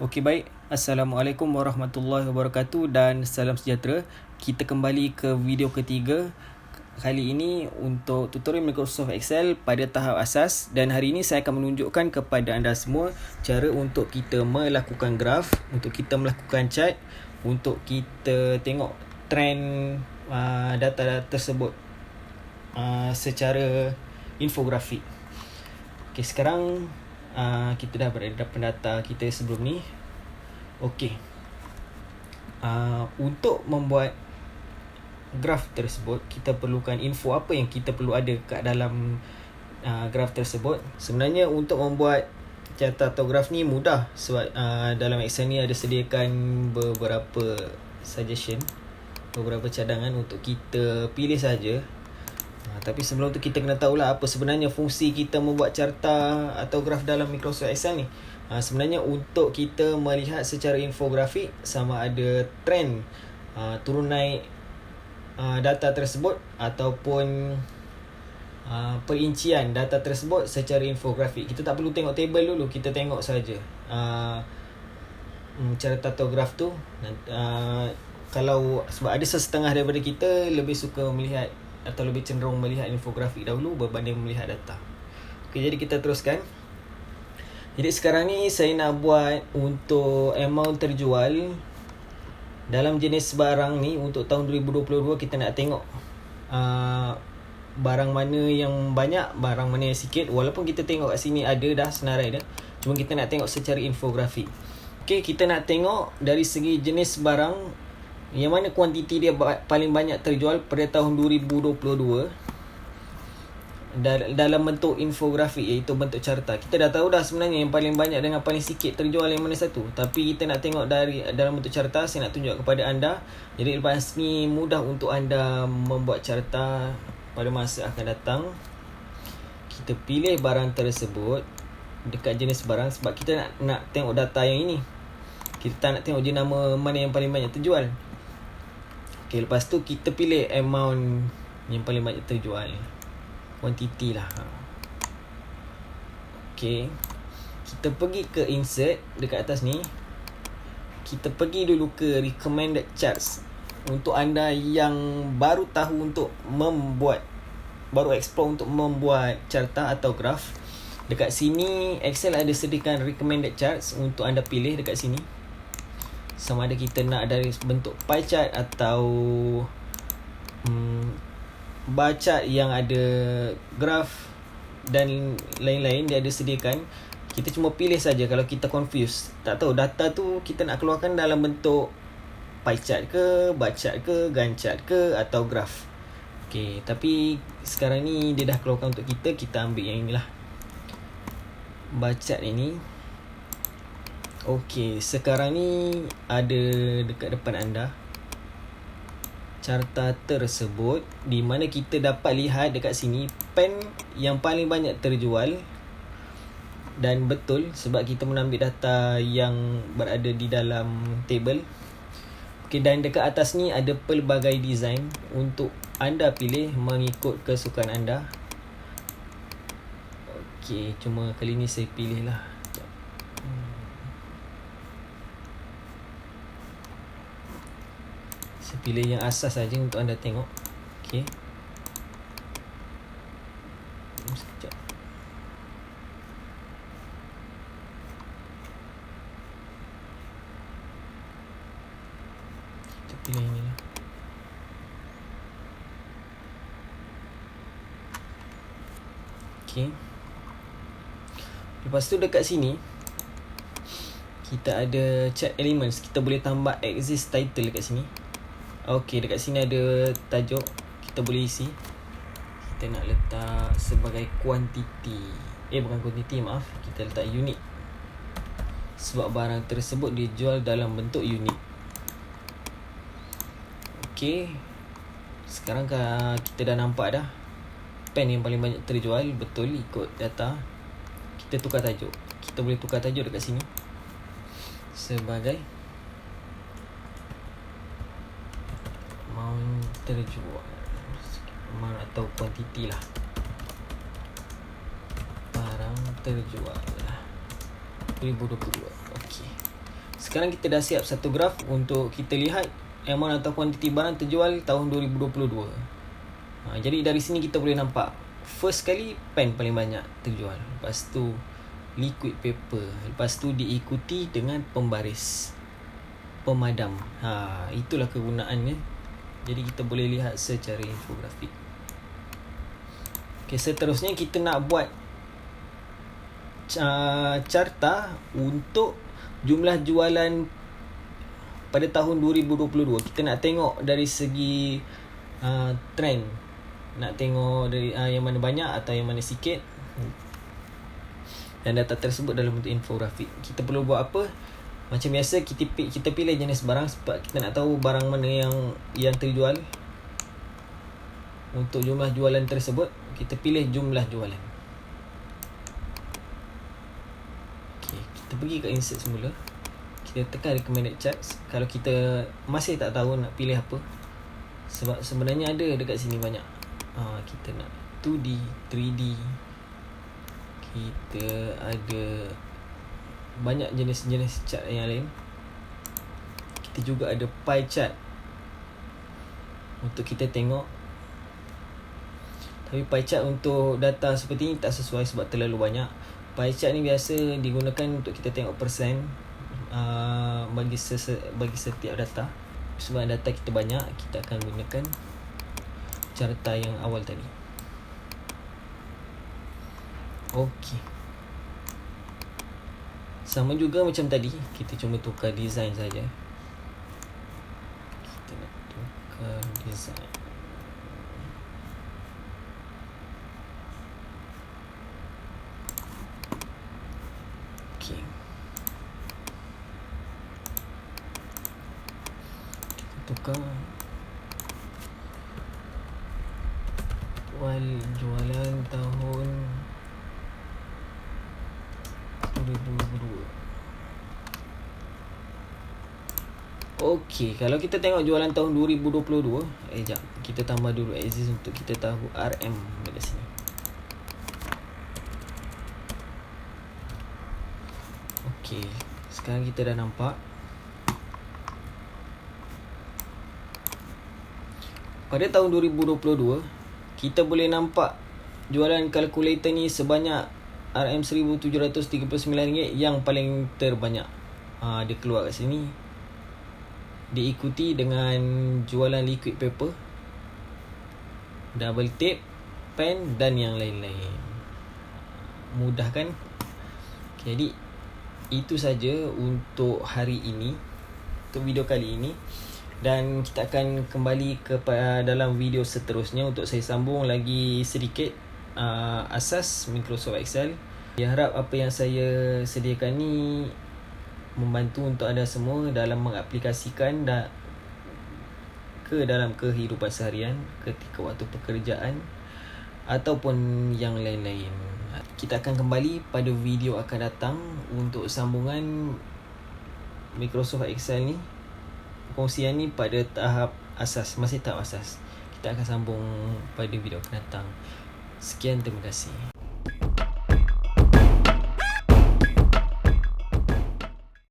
Okey, baik. Assalamualaikum warahmatullahi wabarakatuh dan salam sejahtera. Kita kembali ke video ketiga. Kali ini untuk tutorial Microsoft Excel pada tahap asas, dan hari ini saya akan menunjukkan kepada anda semua cara untuk kita melakukan graf, untuk kita melakukan chart, untuk kita tengok trend data tersebut secara infografik. Okey, sekarang kita dah berada dalam data kita sebelum ni. Okey, untuk membuat graf tersebut, kita perlukan info apa yang kita perlu ada kat dalam graf tersebut. Sebenarnya untuk membuat chart atau graf ni mudah, sebab dalam Excel ni ada sediakan beberapa suggestion, beberapa cadangan untuk kita pilih saja. Tapi sebelum tu kita kena tahulah apa sebenarnya fungsi kita membuat carta atau graf dalam Microsoft Excel ni. Sebenarnya untuk kita melihat secara infografik sama ada trend turun naik data tersebut ataupun perincian data tersebut secara infografik. Kita tak perlu tengok table dulu, kita tengok saja carta atau graf tu. Kalau sebab ada setengah daripada kita lebih suka melihat atau lebih cenderung melihat infografik dahulu berbanding melihat data. Okey, jadi kita teruskan. Jadi sekarang ni saya nak buat untuk amount terjual dalam jenis barang ni untuk tahun 2022. Kita nak tengok barang mana yang banyak, barang mana yang sikit. Walaupun kita tengok kat sini ada dah senarai dah, cuma kita nak tengok secara infografik. Okey, kita nak tengok dari segi jenis barang yang mana kuantiti dia paling banyak terjual pada tahun 2022 dalam bentuk infografik, iaitu bentuk carta. Kita dah tahu dah sebenarnya yang paling banyak dengan paling sikit terjual yang mana satu, tapi kita nak tengok dalam bentuk carta. Saya nak tunjuk kepada anda, jadi lepas ni mudah untuk anda membuat carta pada masa akan datang. Kita pilih barang tersebut dekat jenis barang, sebab kita nak tengok data yang ini. Kita tak nak tengok je nama mana yang paling banyak terjual. Okay, lepas tu kita pilih amount yang paling banyak terjual, quantity lah. Okay, kita pergi ke insert dekat atas ni. Kita pergi dulu ke recommended charts. Untuk anda yang baru tahu untuk membuat, baru explore untuk membuat carta atau graf, dekat sini Excel ada sediakan recommended charts untuk anda pilih dekat sini. Sama ada kita nak dari bentuk pie chart atau bar chart yang ada graf dan lain-lain, dia ada sediakan. Kita cuma pilih saja kalau kita confused, tak tahu data tu kita nak keluarkan dalam bentuk pie chart ke, bar chart ke, Gantt chart ke, atau graf. Okey, tapi sekarang ni dia dah keluarkan untuk kita. Kita ambil yang inilah, bar chart ini. Okey, sekarang ni ada dekat depan anda carta tersebut, di mana kita dapat lihat dekat sini pen yang paling banyak terjual. Dan betul, sebab kita mengambil data yang berada di dalam table. Okey, dan dekat atas ni ada pelbagai design untuk anda pilih mengikut kesukaan anda. Okey, cuma kali ni saya pilih lah. Saya pilih yang asas saja untuk anda tengok. Okey, sekejap. Kita pilih ini lah. Okey, lepas tu dekat sini kita ada chart elements. Kita boleh tambah exist title dekat sini. Okey, dekat sini ada tajuk, kita boleh isi. Kita nak letak sebagai kuantiti. Bukan kuantiti, maaf. Kita letak unit, sebab barang tersebut dijual dalam bentuk unit. Okey, sekarang kita dah nampak dah pen yang paling banyak terjual. Betul, ikut data. Kita tukar tajuk. Kita boleh tukar tajuk dekat sini sebagai amount terjual atau kuantiti lah, barang terjual 2022. Okey, Sekarang kita dah siap satu graf untuk kita lihat amount atau kuantiti barang terjual tahun 2022. Jadi dari sini kita boleh nampak first kali pen paling banyak terjual, lepas tu liquid paper, lepas tu diikuti dengan pembaris, pemadam. Itulah kegunaannya. Jadi kita boleh lihat secara infografik. Okay, seterusnya kita nak buat carta untuk jumlah jualan pada tahun 2022. Kita nak tengok dari segi trend, nak tengok dari yang mana banyak atau yang mana sikit, dan data tersebut dalam bentuk infografik. Kita perlu buat apa? Macam biasa, kita pilih jenis barang sebab kita nak tahu barang mana yang terjual. Untuk jumlah jualan tersebut, kita pilih jumlah jualan. Okay, kita pergi ke insert semula. Kita tekan recommended charts. Kalau kita masih tak tahu nak pilih apa, sebab sebenarnya ada dekat sini banyak. Kita nak 2D, 3D. Kita ada banyak jenis-jenis chart yang lain. Kita juga ada pie chart untuk kita tengok. Tapi pie chart untuk data seperti ini tak sesuai sebab terlalu banyak. Pie chart ni biasa digunakan untuk kita tengok persen bagi setiap data. Sebab data kita banyak, kita akan gunakan carta yang awal tadi. Okey. Sama juga macam tadi, kita cuma tukar design saja. Kita nak tukar design. Okey. Kita tukar jualan tahun 2022. Okey, kalau kita tengok jualan tahun 2022, jap, kita tambah dulu exist untuk kita tahu RM dekat sini. Okey, sekarang kita dah nampak. Pada tahun 2022, kita boleh nampak jualan kalkulator ni sebanyak RM1,739 yang paling terbanyak. Dia keluar kat sini. Diikuti dengan jualan liquid paper, double tape, pen dan yang lain-lain. Mudah kan? Jadi itu saja untuk hari ini, untuk video kali ini. Dan kita akan kembali kepada dalam video seterusnya untuk saya sambung lagi sedikit asas Microsoft Excel. Saya harap apa yang saya sediakan ni membantu untuk anda semua dalam mengaplikasikan ke dalam kehidupan seharian ketika waktu pekerjaan ataupun yang lain-lain. Kita akan kembali pada video akan datang untuk sambungan Microsoft Excel ni. Perkongsian ni pada tahap asas, masih tahap asas. Kita akan sambung pada video akan datang. Sekian, terima kasih.